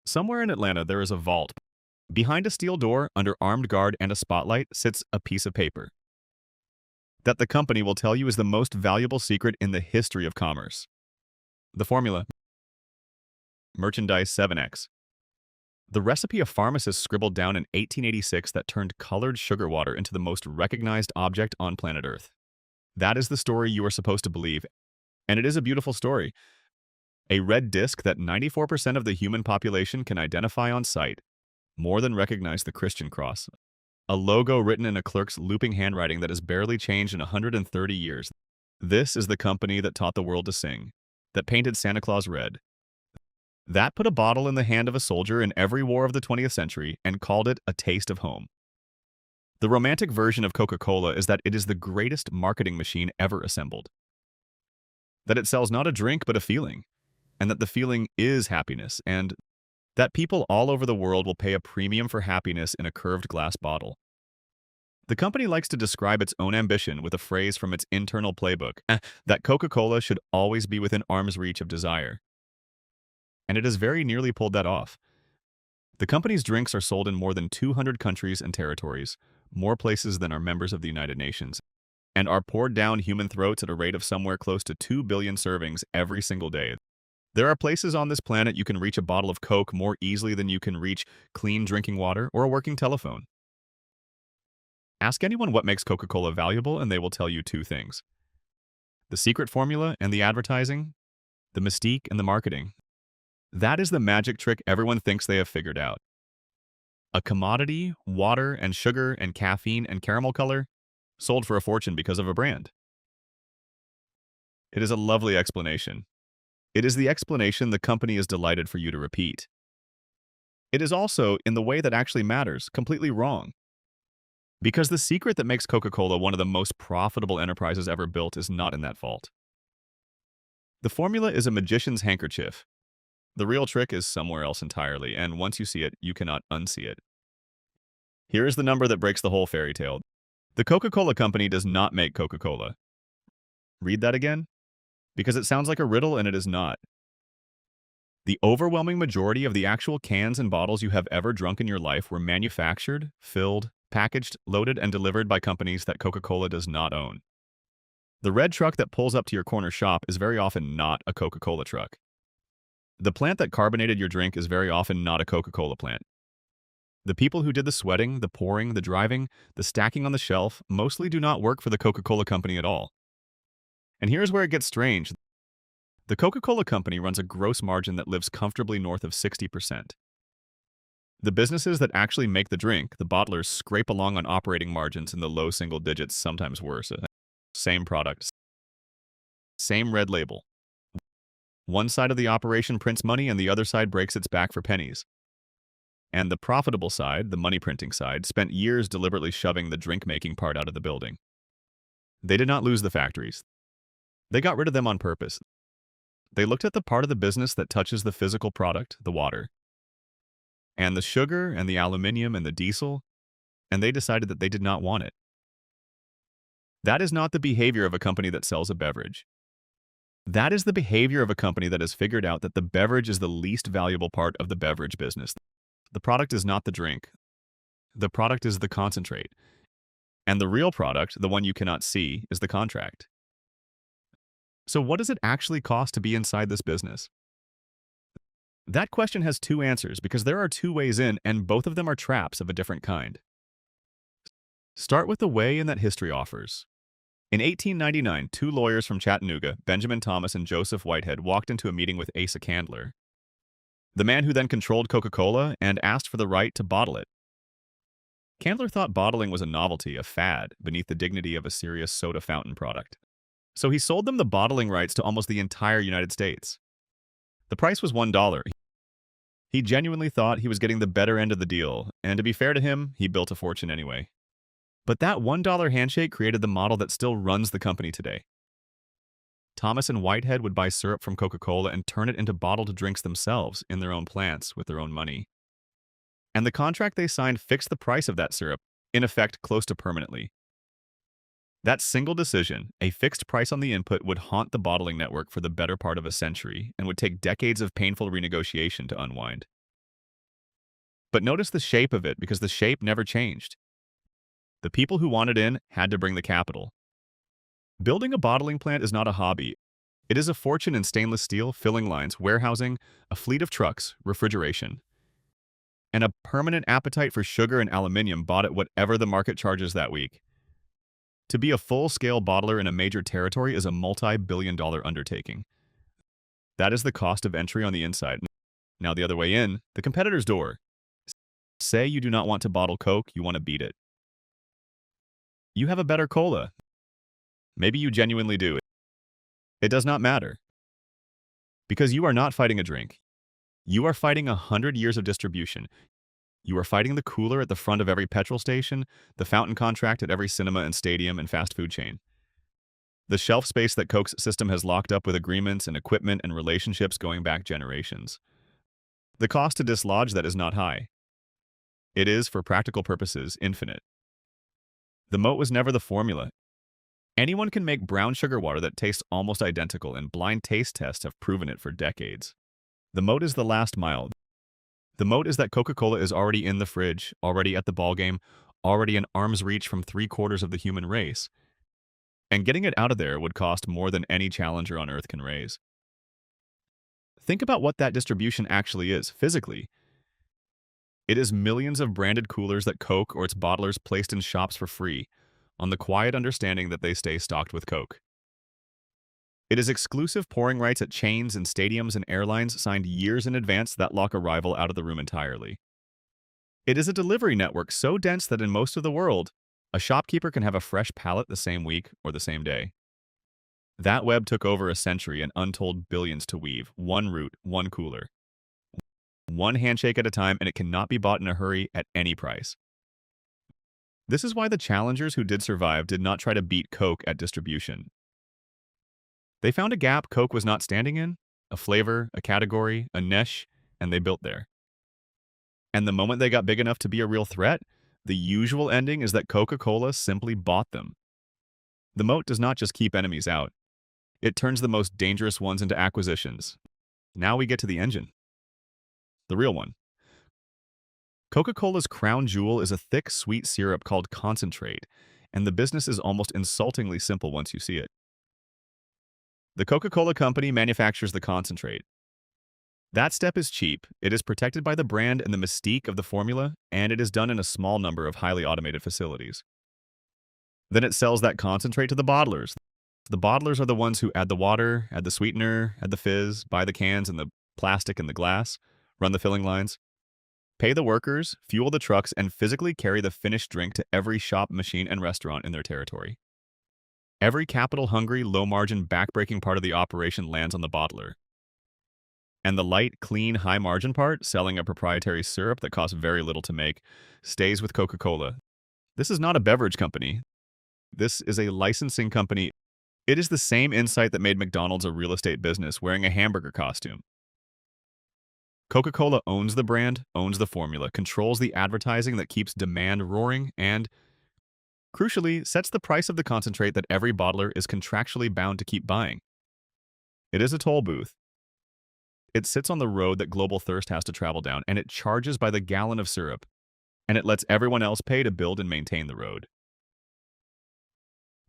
Somewhere in Atlanta, there is a vault. Behind a steel door, under armed guard and a spotlight, sits a piece of paper that the company will tell you is the most valuable secret in the history of commerce. The formula: merchandise 7x. The recipe a pharmacist scribbled down in 1886 that turned colored sugar water into the most recognized object on planet Earth. That is the story you are supposed to believe, and it is a beautiful story. A red disc that 94% of the human population can identify on sight, more than recognize the Christian cross. A logo written in a clerk's looping handwriting that has barely changed in 130 years. This is the company that taught the world to sing, that painted Santa Claus red, that put a bottle in the hand of a soldier in every war of the 20th century and called it a taste of home. The romantic version of Coca-Cola is that it is the greatest marketing machine ever assembled. That it sells not a drink but a feeling, and that the feeling is happiness, and that people all over the world will pay a premium for happiness in a curved glass bottle. The company likes to describe its own ambition with a phrase from its internal playbook, that Coca-Cola should always be within arm's reach of desire. And it has very nearly pulled that off. The company's drinks are sold in more than 200 countries and territories, more places than are members of the United Nations, and are poured down human throats at a rate of somewhere close to 2 billion servings every single day. There are places on this planet you can reach a bottle of Coke more easily than you can reach clean drinking water or a working telephone. Ask anyone what makes Coca-Cola valuable and they will tell you two things: the secret formula and the advertising, the mystique and the marketing. That is the magic trick everyone thinks they have figured out. A commodity, water and sugar and caffeine and caramel color, sold for a fortune because of a brand. It is a lovely explanation. It is the explanation the company is delighted for you to repeat. It is also, in the way that actually matters, completely wrong. Because the secret that makes Coca-Cola one of the most profitable enterprises ever built is not in that vault. The formula is a magician's handkerchief. The real trick is somewhere else entirely, and once you see it, you cannot unsee it. Here is the number that breaks the whole fairy tale. The Coca-Cola Company does not make Coca-Cola. Read that again? Because it sounds like a riddle and it is not. The overwhelming majority of the actual cans and bottles you have ever drunk in your life were manufactured, filled, packaged, loaded, and delivered by companies that Coca-Cola does not own. The red truck that pulls up to your corner shop is very often not a Coca-Cola truck. The plant that carbonated your drink is very often not a Coca-Cola plant. The people who did the sweating, the pouring, the driving, the stacking on the shelf mostly do not work for the Coca-Cola Company at all. And here's where it gets strange. The Coca-Cola Company runs a gross margin that lives comfortably north of 60%. The businesses that actually make the drink, the bottlers, scrape along on operating margins in the low single digits, sometimes worse. Same product, same red label. One side of the operation prints money and the other side breaks its back for pennies. And the profitable side, the money printing side, spent years deliberately shoving the drink-making part out of the building. They did not lose the factories. They got rid of them on purpose. They looked at the part of the business that touches the physical product, the water, and the sugar and the aluminum and the diesel, and they decided that they did not want it. That is not the behavior of a company that sells a beverage. That is the behavior of a company that has figured out that the beverage is the least valuable part of the beverage business. The product is not the drink. The product is the concentrate. And the real product, the one you cannot see, is the contract. So what does it actually cost to be inside this business? That question has two answers because there are two ways in, and both of them are traps of a different kind. Start with the way in that history offers. In 1899, two lawyers from Chattanooga, Benjamin Thomas and Joseph Whitehead, walked into a meeting with Asa Candler, the man who then controlled Coca-Cola, and asked for the right to bottle it. Candler thought bottling was a novelty, a fad, beneath the dignity of a serious soda fountain product. So he sold them the bottling rights to almost the entire United States. The price was $1. He genuinely thought he was getting the better end of the deal, and to be fair to him, he built a fortune anyway. But that $1 handshake created the model that still runs the company today. Thomas and Whitehead would buy syrup from Coca-Cola and turn it into bottled drinks themselves in their own plants with their own money. And the contract they signed fixed the price of that syrup, in effect close to permanently. That single decision, a fixed price on the input, would haunt the bottling network for the better part of a century and would take decades of painful renegotiation to unwind. But notice the shape of it because the shape never changed. The people who wanted in had to bring the capital. Building a bottling plant is not a hobby. It is a fortune in stainless steel, filling lines, warehousing, a fleet of trucks, refrigeration, and a permanent appetite for sugar and aluminium bought at whatever the market charges that week. To be a full-scale bottler in a major territory is a multi-billion-dollar undertaking. That is the cost of entry on the inside. Now the other way in, the competitor's door. Say you do not want to bottle Coke, you want to beat it. You have a better cola. Maybe you genuinely do. It does not matter. Because you are not fighting a drink. You are fighting 100 years of distribution. You are fighting the cooler at the front of every petrol station, the fountain contract at every cinema and stadium and fast food chain. The shelf space that Coke's system has locked up with agreements and equipment and relationships going back generations. The cost to dislodge that is not high. It is, for practical purposes, infinite. The moat was never the formula. Anyone can make brown sugar water that tastes almost identical, and blind taste tests have proven it for decades. The moat is the last mile. The moat is that Coca-Cola is already in the fridge, already at the ballgame, already an arm's reach from 3/4 of the human race. And getting it out of there would cost more than any challenger on Earth can raise. Think about what that distribution actually is, physically. It is millions of branded coolers that Coke or its bottlers placed in shops for free, on the quiet understanding that they stay stocked with Coke. It is exclusive pouring rights at chains and stadiums and airlines signed years in advance that lock a rival out of the room entirely. It is a delivery network so dense that in most of the world, a shopkeeper can have a fresh pallet the same week or the same day. That web took over a century and untold billions to weave, one route, one cooler. One handshake at a time, and it cannot be bought in a hurry at any price. This is why the challengers who did survive did not try to beat Coke at distribution. They found a gap Coke was not standing in, a flavor, a category, a niche, and they built there. And the moment they got big enough to be a real threat, the usual ending is that Coca-Cola simply bought them. The moat does not just keep enemies out. It turns the most dangerous ones into acquisitions. Now we get to the engine. The real one. Coca-Cola's crown jewel is a thick, sweet syrup called concentrate, and the business is almost insultingly simple once you see it. The Coca-Cola Company manufactures the concentrate. That step is cheap, it is protected by the brand and the mystique of the formula, and it is done in a small number of highly automated facilities. Then it sells that concentrate to the bottlers. The bottlers are the ones who add the water, add the sweetener, add the fizz, buy the cans and the plastic and the glass, run the filling lines, pay the workers, fuel the trucks, and physically carry the finished drink to every shop, machine, and restaurant in their territory. Every capital-hungry, low-margin, back-breaking part of the operation lands on the bottler. And the light, clean, high-margin part, selling a proprietary syrup that costs very little to make, stays with Coca-Cola. This is not a beverage company. This is a licensing company. It is the same insight that made McDonald's a real estate business wearing a hamburger costume. Coca-Cola owns the brand, owns the formula, controls the advertising that keeps demand roaring, and, crucially, sets the price of the concentrate that every bottler is contractually bound to keep buying. It is a toll booth. It sits on the road that global thirst has to travel down, and it charges by the gallon of syrup, and it lets everyone else pay to build and maintain the road.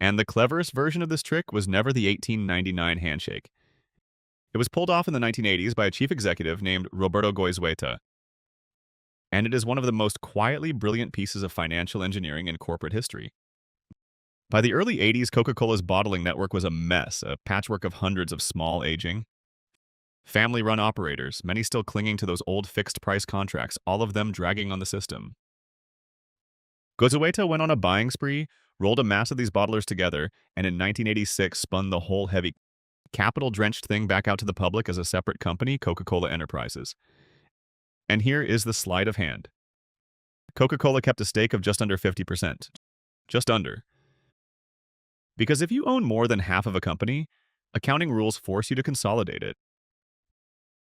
And the cleverest version of this trick was never the 1899 handshake. It was pulled off in the 1980s by a chief executive named Roberto Goizueta, and it is one of the most quietly brilliant pieces of financial engineering in corporate history. By the early 80s, Coca-Cola's bottling network was a mess, a patchwork of hundreds of small, aging, family-run operators, many still clinging to those old fixed-price contracts, all of them dragging on the system. Goizueta went on a buying spree, rolled a mass of these bottlers together, and in 1986 spun the whole heavy, capital-drenched thing back out to the public as a separate company, Coca-Cola Enterprises. And here is the sleight of hand. Coca-Cola kept a stake of just under 50%. Just under. Because if you own more than half of a company, accounting rules force you to consolidate it.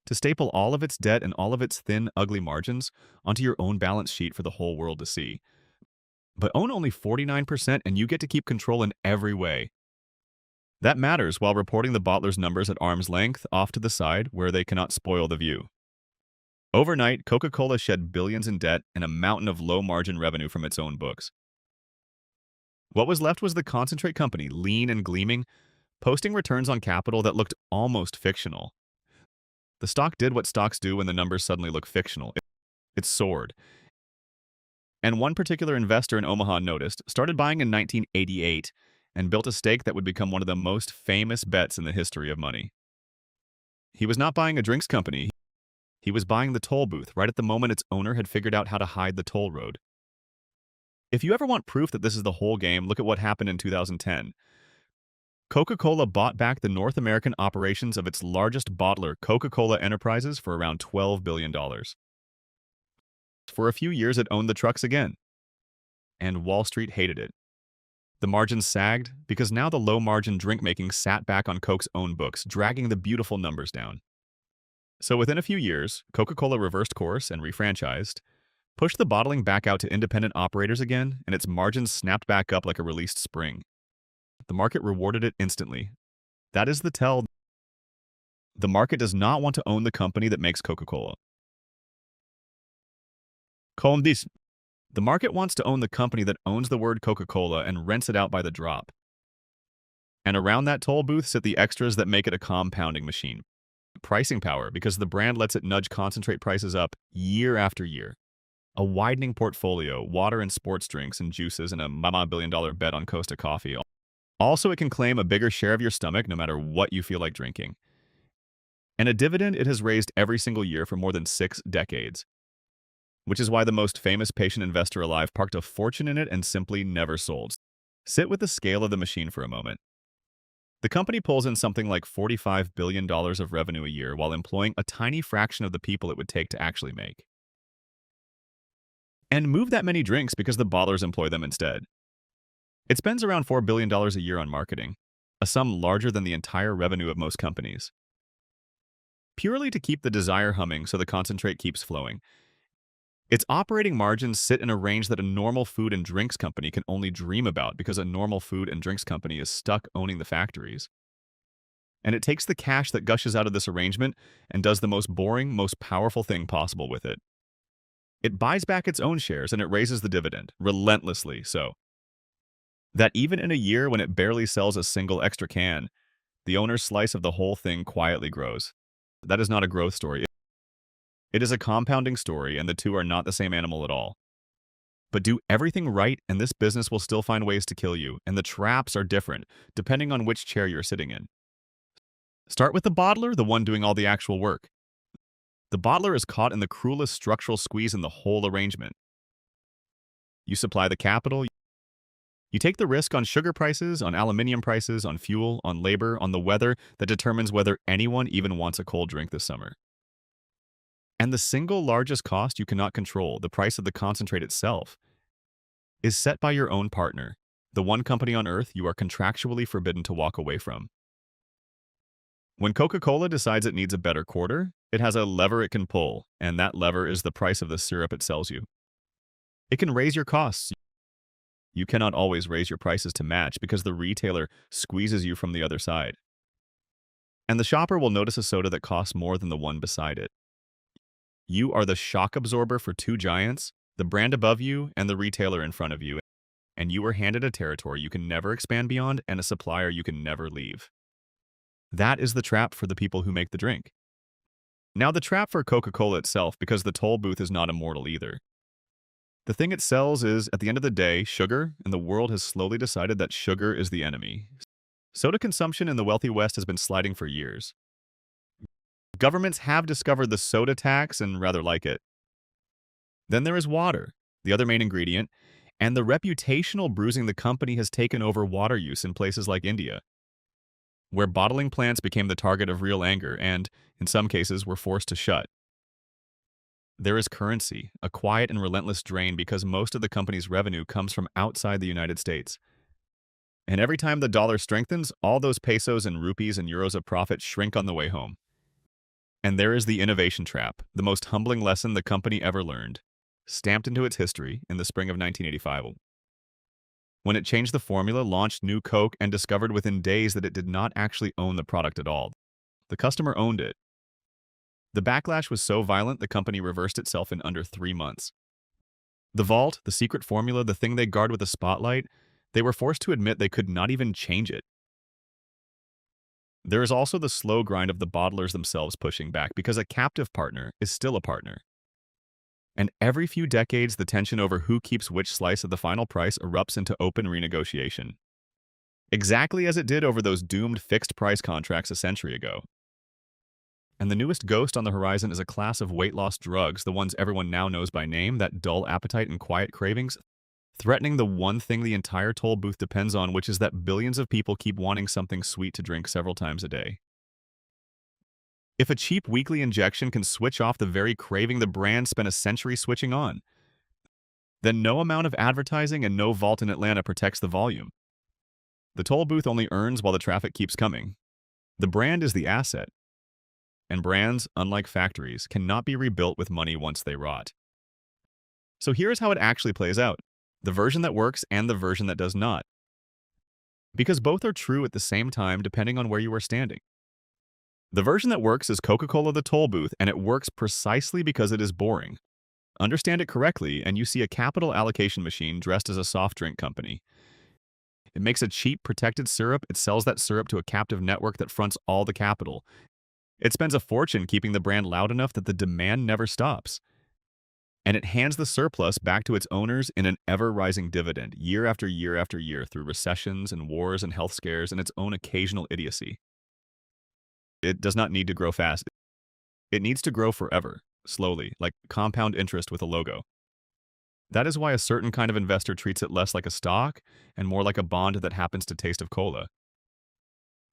To staple all of its debt and all of its thin, ugly margins onto your own balance sheet for the whole world to see. But own only 49% and you get to keep control in every way. That matters while reporting the bottler's numbers at arm's length off to the side where they cannot spoil the view. Overnight, Coca-Cola shed billions in debt and a mountain of low-margin revenue from its own books. What was left was the concentrate company, lean and gleaming, posting returns on capital that looked almost fictional. The stock did what stocks do when the numbers suddenly look fictional. It soared. And one particular investor in Omaha noticed, started buying in 1988, and built a stake that would become one of the most famous bets in the history of money. He was not buying a drinks company. He was buying the toll booth right at the moment its owner had figured out how to hide the toll road. If you ever want proof that this is the whole game, look at what happened in 2010. Coca-Cola bought back the North American operations of its largest bottler, Coca-Cola Enterprises, for around $12 billion. For a few years, it owned the trucks again, and Wall Street hated it. The margins sagged because now the low-margin drink-making sat back on Coke's own books, dragging the beautiful numbers down. So within a few years, Coca-Cola reversed course and refranchised, pushed the bottling back out to independent operators again, and its margins snapped back up like a released spring. The market rewarded it instantly. That is the tell. The market does not want to own the company that makes Coca-Cola. The market wants to own the company that owns the word Coca-Cola and rents it out by the drop. And around that toll booth sit the extras that make it a compounding machine. Pricing power, because the brand lets it nudge concentrate prices up year after year. A widening portfolio, water and sports drinks and juices, and a mama billion-dollar bet on Costa Coffee. Also, it can claim a bigger share of your stomach no matter what you feel like drinking. And a dividend it has raised every single year for more than 6 decades. Which is why the most famous patient investor alive parked a fortune in it and simply never sold. Sit with the scale of the machine for a moment. The company pulls in something like $45 billion of revenue a year while employing a tiny fraction of the people it would take to actually make. And move that many drinks because the bottlers employ them instead. It spends around $4 billion a year on marketing, a sum larger than the entire revenue of most companies. Purely to keep the desire humming so the concentrate keeps flowing. Its operating margins sit in a range that a normal food and drinks company can only dream about because a normal food and drinks company is stuck owning the factories. And it takes the cash that gushes out of this arrangement and does the most boring, most powerful thing possible with it. It buys back its own shares and it raises the dividend, relentlessly so. That even in a year when it barely sells a single extra can, the owner's slice of the whole thing quietly grows. That is not a growth story. It is a compounding story, and the two are not the same animal at all. But do everything right, and this business will still find ways to kill you, and the traps are different, depending on which chair you're sitting in. Start with the bottler, the one doing all the actual work. The bottler is caught in the cruelest structural squeeze in the whole arrangement. You supply the capital. You take the risk on sugar prices, on aluminium prices, on fuel, on labor, on the weather that determines whether anyone even wants a cold drink this summer. And the single largest cost you cannot control, the price of the concentrate itself, is set by your own partner, the one company on earth you are contractually forbidden to walk away from. When Coca-Cola decides it needs a better quarter, it has a lever it can pull, and that lever is the price of the syrup it sells you. It can raise your costs. You cannot always raise your prices to match because the retailer squeezes you from the other side. And the shopper will notice a soda that costs more than the one beside it. You are the shock absorber for two giants, the brand above you and the retailer in front of you, and you are handed a territory you can never expand beyond and a supplier you can never leave. That is the trap for the people who make the drink. Now the trap for Coca-Cola itself, because the toll booth is not immortal either. The thing it sells is, at the end of the day, sugar, and the world has slowly decided that sugar is the enemy. Soda consumption in the wealthy West has been sliding for years. Governments have discovered the soda tax and rather like it. Then there is water, the other main ingredient, and the reputational bruising the company has taken over water use in places like India, where bottling plants became the target of real anger and, in some cases, were forced to shut. There is currency, a quiet and relentless drain because most of the company's revenue comes from outside the United States. And every time the dollar strengthens, all those pesos and rupees and euros of profit shrink on the way home. And there is the innovation trap, the most humbling lesson the company ever learned, stamped into its history in the spring of 1985. When it changed the formula, launched new Coke, and discovered within days that it did not actually own the product at all. The customer owned it. The backlash was so violent the company reversed itself in under 3 months. The vault, the secret formula, the thing they guard with a spotlight, they were forced to admit they could not even change it. There is also the slow grind of the bottlers themselves pushing back because a captive partner is still a partner. And every few decades, the tension over who keeps which slice of the final price erupts into open renegotiation. Exactly as it did over those doomed fixed-price contracts a century ago. And the newest ghost on the horizon is a class of weight loss drugs, the ones everyone now knows by name, that dull appetite and quiet cravings, threatening the one thing the entire toll booth depends on, which is that billions of people keep wanting something sweet to drink several times a day. If a cheap weekly injection can switch off the very craving the brand spent a century switching on, then no amount of advertising and no vault in Atlanta protects the volume. The toll booth only earns while the traffic keeps coming. The brand is the asset. And brands, unlike factories, cannot be rebuilt with money once they rot. So here's how it actually plays out. The version that works and the version that does not. Because both are true at the same time depending on where you are standing. The version that works is Coca-Cola the toll booth, and it works precisely because it is boring. Understand it correctly, and you see a capital allocation machine dressed as a soft drink company. It makes a cheap, protected syrup. It sells that syrup to a captive network that fronts all the capital. It spends a fortune keeping the brand loud enough that the demand never stops. And it hands the surplus back to its owners in an ever-rising dividend, year after year after year, through recessions and wars and health scares and its own occasional idiocy. It does not need to grow fast. It needs to grow forever, slowly, like compound interest with a logo. That is why a certain kind of investor treats it less like a stock and more like a bond that happens to taste of cola.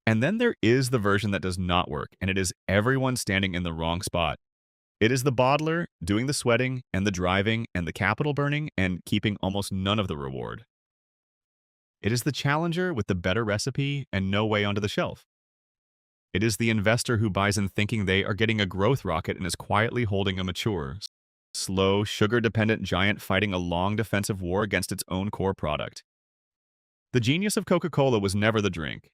And then there is the version that does not work, and it is everyone standing in the wrong spot. It is the bottler doing the sweating and the driving and the capital burning and keeping almost none of the reward. It is the challenger with the better recipe and no way onto the shelf. It is the investor who buys in thinking they are getting a growth rocket and is quietly holding a mature, slow, sugar-dependent giant fighting a long defensive war against its own core product. The genius of Coca-Cola was never the drink.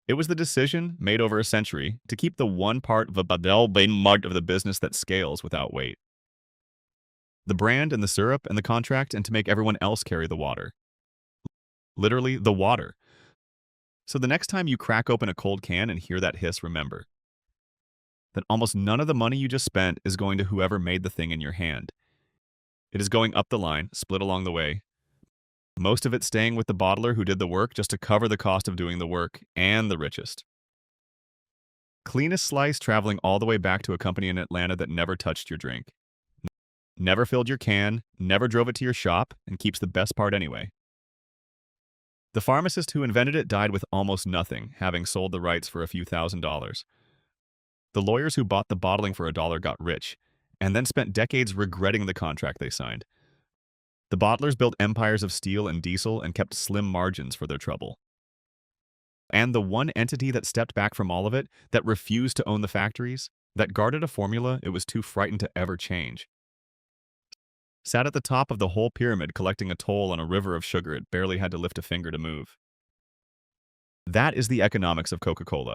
It was the decision, made over a century, to keep the one part of a badel bein mud of the business that scales without weight. The brand and the syrup and the contract, and to make everyone else carry the water. Literally, the water. So the next time you crack open a cold can and hear that hiss, remember that almost none of the money you just spent is going to whoever made the thing in your hand. It is going up the line, split along the way. Most of it staying with the bottler who did the work just to cover the cost of doing the work, and the richest. Cleanest slice traveling all the way back to a company in Atlanta that never touched your drink. Never filled your can, never drove it to your shop, and keeps the best part anyway. The pharmacist who invented it died with almost nothing, having sold the rights for a few $1,000s. The lawyers who bought the bottling for $1 got rich, and then spent decades regretting the contract they signed. The bottlers built empires of steel and diesel and kept slim margins for their trouble. And the one entity that stepped back from all of it, that refused to own the factories, that guarded a formula it was too frightened to ever change, sat at the top of the whole pyramid collecting a toll on a river of sugar it barely had to lift a finger to move. That is the economics of Coca-Cola.